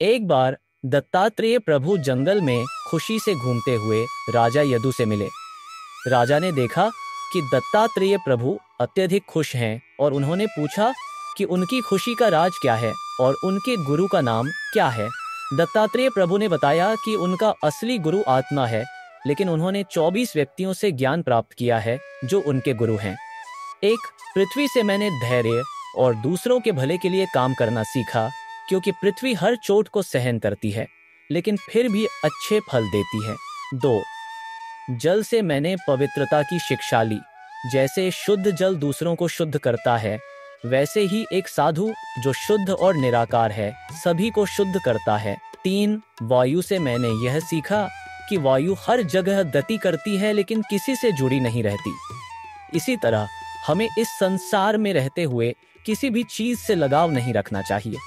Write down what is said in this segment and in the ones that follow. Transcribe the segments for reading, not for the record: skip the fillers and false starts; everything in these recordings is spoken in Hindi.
एक बार दत्तात्रेय प्रभु जंगल में खुशी से घूमते हुए राजा यदु से मिले। राजा ने देखा कि दत्तात्रेय प्रभु अत्यधिक खुश हैं और उन्होंने पूछा कि उनकी खुशी का राज क्या है और उनके गुरु का नाम क्या है। दत्तात्रेय प्रभु ने बताया कि उनका असली गुरु आत्मा है, लेकिन उन्होंने 24 व्यक्तियों से ज्ञान प्राप्त किया है जो उनके गुरु हैं। एक, पृथ्वी से मैंने धैर्य और दूसरों के भले के लिए काम करना सीखा, क्योंकि पृथ्वी हर चोट को सहन करती है लेकिन फिर भी अच्छे फल देती है। 2, जल से मैंने पवित्रता की शिक्षा ली। जैसे शुद्ध जल दूसरों को शुद्ध करता है, वैसे ही एक साधु जो शुद्ध और निराकार है सभी को शुद्ध करता है। 3, वायु से मैंने यह सीखा कि वायु हर जगह गति करती है लेकिन किसी से जुड़ी नहीं रहती। इसी तरह हमें इस संसार में रहते हुए किसी भी चीज से लगाव नहीं रखना चाहिए।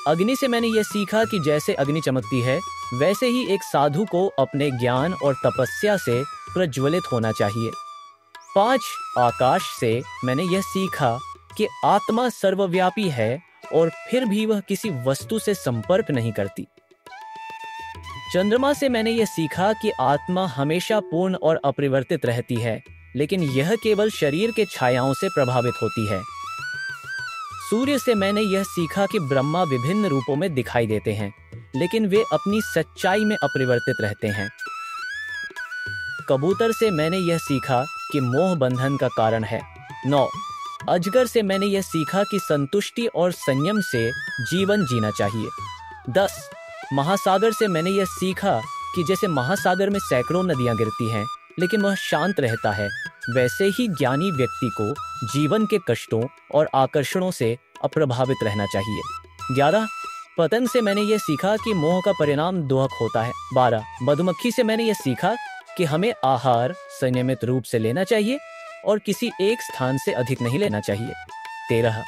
अग्नि से मैंने यह सीखा कि जैसे अग्नि चमकती है, वैसे ही एक साधु को अपने ज्ञान और तपस्या से प्रज्वलित होना चाहिए। 5, आकाश से मैंने यह सीखा कि आत्मा सर्वव्यापी है और फिर भी वह किसी वस्तु से संपर्क नहीं करती। चंद्रमा से मैंने यह सीखा कि आत्मा हमेशा पूर्ण और अपरिवर्तित रहती है, लेकिन यह केवल शरीर के छायाओं से प्रभावित होती है। सूर्य से मैंने यह सीखा कि ब्रह्मा विभिन्न रूपों में दिखाई देते हैं, लेकिन वे अपनी सच्चाई में अपरिवर्तित रहते हैं। कबूतर से मैंने यह सीखा कि मोह बंधन का कारण है। 9, अजगर से मैंने यह सीखा कि संतुष्टि और संयम से जीवन जीना चाहिए। 10, महासागर से मैंने यह सीखा कि जैसे महासागर में सैकड़ों नदियां गिरती हैं लेकिन वह शांत रहता है, वैसे ही ज्ञानी व्यक्ति को जीवन के कष्टों और आकर्षणों से अप्रभावित रहना चाहिए। 11, पतंग से मैंने यह सीखा कि मोह का परिणाम दुहक होता है। 12, मधुमक्खी से मैंने यह सीखा कि हमें आहार संयमित रूप से लेना चाहिए और किसी एक स्थान से अधिक नहीं लेना चाहिए। 13,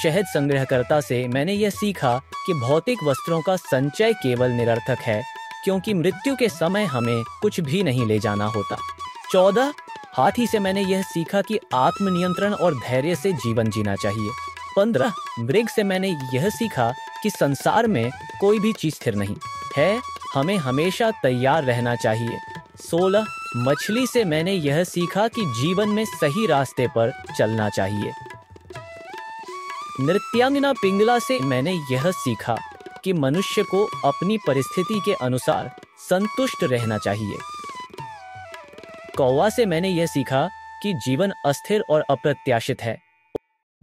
शहद संग्रहकर्ता से मैंने यह सीखा कि भौतिक वस्त्रों का संचय केवल निरर्थक है, क्योंकि मृत्यु के समय हमें कुछ भी नहीं ले जाना होता। 14, हाथी से मैंने यह सीखा कि आत्मनियंत्रण और धैर्य से जीवन जीना चाहिए। 15, मृग से मैंने यह सीखा कि संसार में कोई भी चीज स्थिर नहीं है, हमें हमेशा तैयार रहना चाहिए। 16, मछली से मैंने यह सीखा कि जीवन में सही रास्ते पर चलना चाहिए। नृत्यांगना पिंगला से मैंने यह सीखा कि मनुष्य को अपनी परिस्थिति के अनुसार संतुष्ट रहना चाहिए। कौवा से मैंने यह सीखा कि जीवन अस्थिर और अप्रत्याशित है।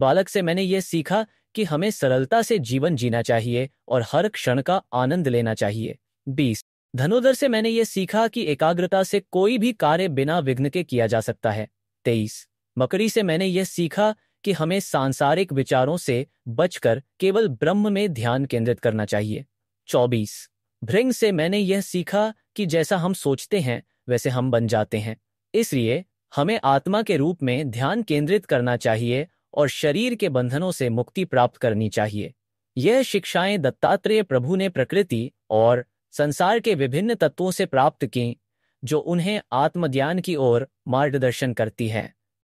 बालक से मैंने यह सीखा कि हमें सरलता से जीवन जीना चाहिए और हर क्षण का आनंद लेना चाहिए। 20, धनुर्धर से मैंने यह सीखा कि एकाग्रता से कोई भी कार्य बिना विघ्न के किया जा सकता है। 23, मकड़ी से मैंने यह सीखा कि हमें सांसारिक विचारों से बचकर केवल ब्रह्म में ध्यान केंद्रित करना चाहिए। 24, भृंग से मैंने यह सीखा कि जैसा हम सोचते हैं वैसे हम बन जाते हैं, इसलिए हमें आत्मा के रूप में ध्यान केंद्रित करना चाहिए और शरीर के बंधनों से मुक्ति प्राप्त करनी चाहिए। यह शिक्षाएं दत्तात्रेय प्रभु ने प्रकृति और संसार के विभिन्न तत्वों से प्राप्त की, जो उन्हें आत्मज्ञान की ओर मार्गदर्शन करती हैं।